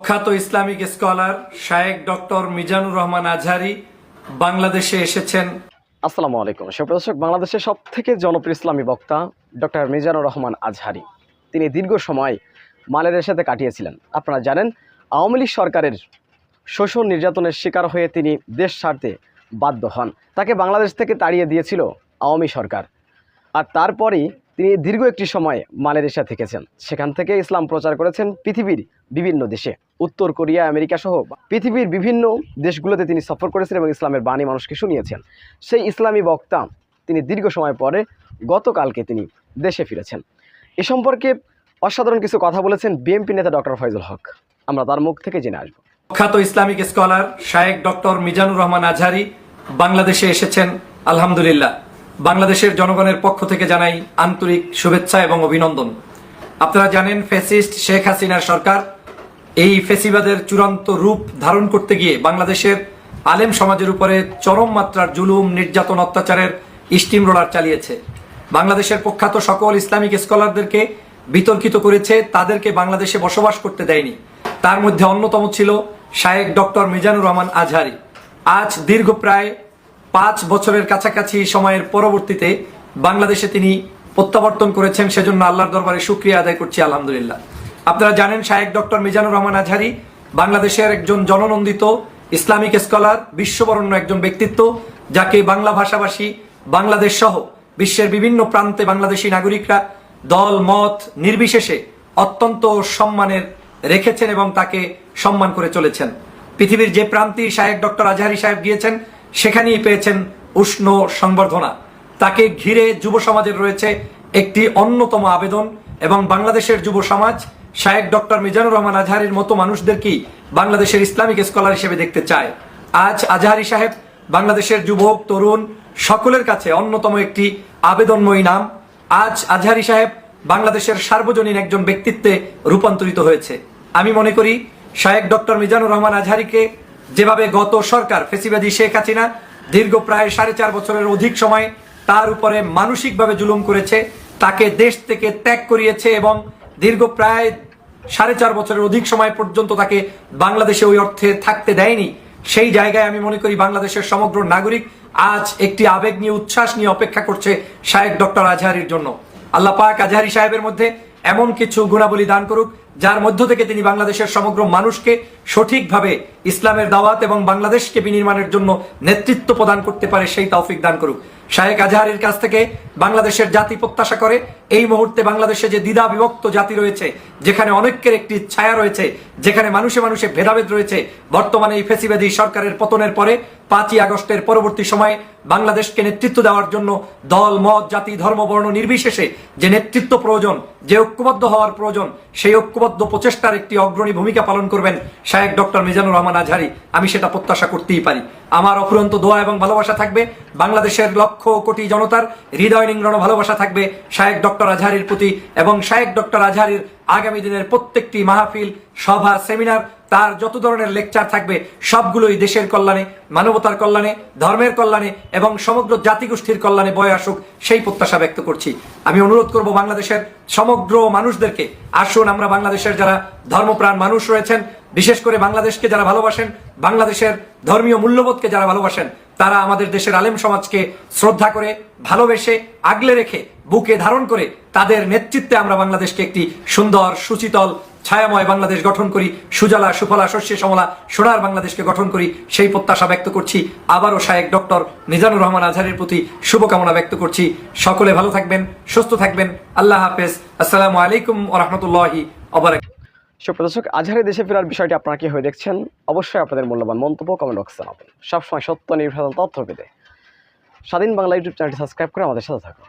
খ্যাত Islamic scholar শায়েখ doctor Mizanur Rahman Azhari বাংলাদেশে এসেছেন। আসসালামু আলাইকুম সুপ্রদর্শক, বাংলাদেশের সবথেকে জনপ্রিয় ইসলামী বক্তা ডক্টর মিজানুর রহমান আজহারি তিনি দীর্ঘ সময় মালয়েশিয়াতে কাটিয়েছিলেন। আপনারা জানেন, আওয়ামী লীগ সরকারের শোষণ নির্যাতনের শিকার হয়ে তিনি দেশ ছাড়তে বাধ্য হন। তাকে বাংলাদেশ থেকে তাড়িয়ে দিয়েছিল আওয়ামী সরকার। আর তারপরেই তিনি দীর্ঘ একটি সময় মালয়েশিয়া থেকেছেন। সেখান থেকে ইসলাম প্রচার করেছেন পৃথিবীর বিভিন্ন দেশে, উত্তর কোরিয়া, আমেরিকা সহ পৃথিবীর বিভিন্ন দেশগুলোতে তিনি সফর করেছেন এবং ইসলামের বাণী মানুষকে শুনিয়েছেন। সেই ইসলামী বক্তা তিনি দীর্ঘ সময় পরে গতকালকে তিনি দেশে ফিরেছেন। এ সম্পর্কে অসাধারণ কিছু কথা বলেছেন বিএনপি নেতা ডক্টর ফয়জুল হক। আমরা তার মুখ থেকে জেনে আসবো। খ্যাত ইসলামিক স্কলার শায়েখ ডক্টর মিজানুর রহমান আজহারি বাংলাদেশে এসেছেন। আলহামদুলিল্লাহ, বাংলাদেশের জনগণের পক্ষ থেকে জানাই আন্তরিক শুভেচ্ছা এবং অভিনন্দন। আপনারা জানেন, ফ্যাসিস্ট শেখ হাসিনার সরকার এই ফ্যাসিবাদের চূড়ান্ত রূপ ধারণ করতে গিয়ে বাংলাদেশের আলেম সমাজের উপরে চরম মাত্রার জুলুম, নির্যাতন, অত্যাচারের স্টিম রোলার চালিয়েছে। বাংলাদেশের প্রখ্যাত সকল ইসলামিক স্কলারদেরকে বিতর্কিত করেছে, তাদেরকে বাংলাদেশে বসবাস করতে দেয়নি। তার মধ্যে অন্যতম ছিল শায়েখ ডক্টর মিজানুর রহমান আজহারি। আজ দীর্ঘ প্রায় 5 বছরের কাছাকাছি সময়ের পরবর্তীতে বাংলাদেশে তিনি প্রত্যাবর্তন করেছেন। সেজন্য আল্লাহর দরবারে শুকরিয়া আদায় করছি, আলহামদুলিল্লাহ। আপনারা জানেন, শায়েখ ডক্টর মিজানুর রহমান আজহারি বাংলাদেশের একজন জননন্দিত ইসলামিক স্কলার, বিশ্ববরণ্য একজন ব্যক্তিত্ব, যাকে বাংলা ভাষাভাষী বাংলাদেশ সহ বিশ্বের বিভিন্ন প্রান্তে বাংলাদেশি নাগরিকরা দল মত নির্বিশেষে অত্যন্ত সম্মানের রেখেছেন এবং তাকে সম্মান করে চলেছেন। পৃথিবীর যে প্রান্তেই শায়েখ ডক্টর আজহারি সাহেব গিয়েছেন, সেখানেই পেয়েছেন উষ্ণ সংবর্ধনা। তাকে ঘিরে যুব সমাজের রয়েছে একটি অন্যতম আবেদন, এবং বাংলাদেশের যুব সমাজ শায়েখ ডক্টর মিজানুর রহমান আজহারির মতো মানুষদেরকেই বাংলাদেশের ইসলামিক স্কলার হিসেবে দেখতে চায়। আজ আজহারি সাহেব বাংলাদেশের যুবক, তরুণ সকলের কাছে অন্যতম একটি আবেদনময়ী নাম। আজ আজহারি সাহেব বাংলাদেশের সার্বজনীন একজন ব্যক্তিত্বে রূপান্তরিত হয়েছে। আমি মনে করি, শায়েখ ডক্টর মিজানুর রহমান আজহারিকে যেভাবে গত সরকার ফ্যাসিবাদী শেখ হাসিনা দীর্ঘ প্রায় 4.5 বছরের অধিক সময় তার উপরে মানসিকভাবে জুলুম করেছে, তাকে দেশ থেকে ত্যাগ করিয়েছে এবং দীর্ঘ প্রায় 4.5 বছরের অধিক সময় পর্যন্ত তাকে বাংলাদেশে ওই অর্থে থাকতে দেয়নি, সেই জায়গায় আমি মনে করি বাংলাদেশের সমগ্র নাগরিক আজ একটি আবেগ নিয়ে, উচ্ছ্বাস নিয়ে অপেক্ষা করছে শায়েখ ডক্টর আজহারির জন্য। আল্লাহ পাক আজহারি সাহেবের মধ্যে এমন কিছু গুণাবলী দান করুক, যার মধ্য থেকে তিনি বাংলাদেশের সমগ্র মানুষকে সঠিকভাবে ইসলামের দাওয়াত এবং বাংলাদেশকে বিনির্মাণের জন্য নেতৃত্ব প্রদান করতে পারে, সেই তৌফিক দান করুক। শায়েখ আজহারির কাছ থেকে বাংলাদেশের জাতি প্রত্যাশা করে, এই মুহূর্তে বাংলাদেশে যে দ্বিধা বিভক্ত জাতি রয়েছে, যেখানে অনেকের একটি ছায়া রয়েছে, যেখানে মানুষে মানুষে ভেদাভেদ রয়েছে, বর্তমানে এই ফ্যাসিবাদী সরকারের পতনের পরে 5ই আগস্টের পরবর্তী সময়ে বাংলাদেশকে নেতৃত্ব দেওয়ার জন্য দল মত জাতি ধর্ম বর্ণ নির্বিশেষে যে নেতৃত্ব প্রয়োজন, যে ঐক্যবদ্ধ হওয়ার প্রয়োজন, সেই ঐক্যবদ্ধ প্রচেষ্টার একটি অগ্রণী ভূমিকা পালন করবেন শায়েখ ডক্টর মিজানুর রহমান আজহারি। আমি সেটা প্রত্যাশা করতেই পারি। আমার অফুরন্ত দোয়া এবং ভালোবাসা থাকবে, বাংলাদেশের লক্ষ কোটি জনতার হৃদয় নিংড়ানো ভালোবাসা থাকবে শায়েখ ডক্টর আজহারির প্রতি, এবং শায়েখ ডক্টর আজহারির আগামী দিনের প্রত্যেকটি মাহফিল, সভা, সেমিনার, তার যত ধরনের লেকচার থাকবে সবগুলোই দেশের কল্যাণে, মানবতার কল্যাণে, ধর্মের কল্যাণে এবং সমগ্র জাতিগোষ্ঠীর কল্যাণে বয়ে আসুক, সেই প্রত্যাশা ব্যক্ত করছি। আমি অনুরোধ করব বাংলাদেশের সমগ্র মানুষদেরকে, আসুন আমরা বাংলাদেশের যারা ধর্মপ্রাণ মানুষ রয়েছেন, বিশেষ করে বাংলাদেশকে যারা ভালোবাসেন, বাংলাদেশের ধর্মীয় মূল্যবোধকে যারা ভালোবাসেন, তারা আমাদের দেশের আলেম সমাজকে শ্রদ্ধা করে, ভালোবেসে, আগলে রেখে, বুকে ধারণ করে তাদের নেতৃত্বে আমরা বাংলাদেশকে একটি সুন্দর, সুশীতল, ছায়াময় বাংলাদেশ গঠন করি, সুজলা সুফলা শস্যে সমলা সোনার বাংলাদেশকে গঠন করি, সেই প্রত্যাশা ব্যক্ত করছি। আবারও শায়েখ ডক্টর মিজানুর রহমান আজহারির প্রতি শুভকামনা ব্যক্ত করছি। সকলে ভালো থাকবেন, সুস্থ থাকবেন। আল্লাহ হাফেজ। আসসালামু আলাইকুম ওয়া রাহমাতুল্লাহি ওয়া বারাকাতুহু। সুপ্রদর্শক, আজহারি দেশে ফেরার বিষয়টি আপনারা কি হয়ে দেখছেন? অবশ্যই আপনাদের মূল্যবান মন্তব্য কমেন্ট বক্সে জানাবেন। সবসময় সত্য নির্ভেজাল তথ্য পেতে স্বাধীন বাংলা ইউটিউব চ্যানেলটি সাবস্ক্রাইব করে আমাদের সাথে থাকুন।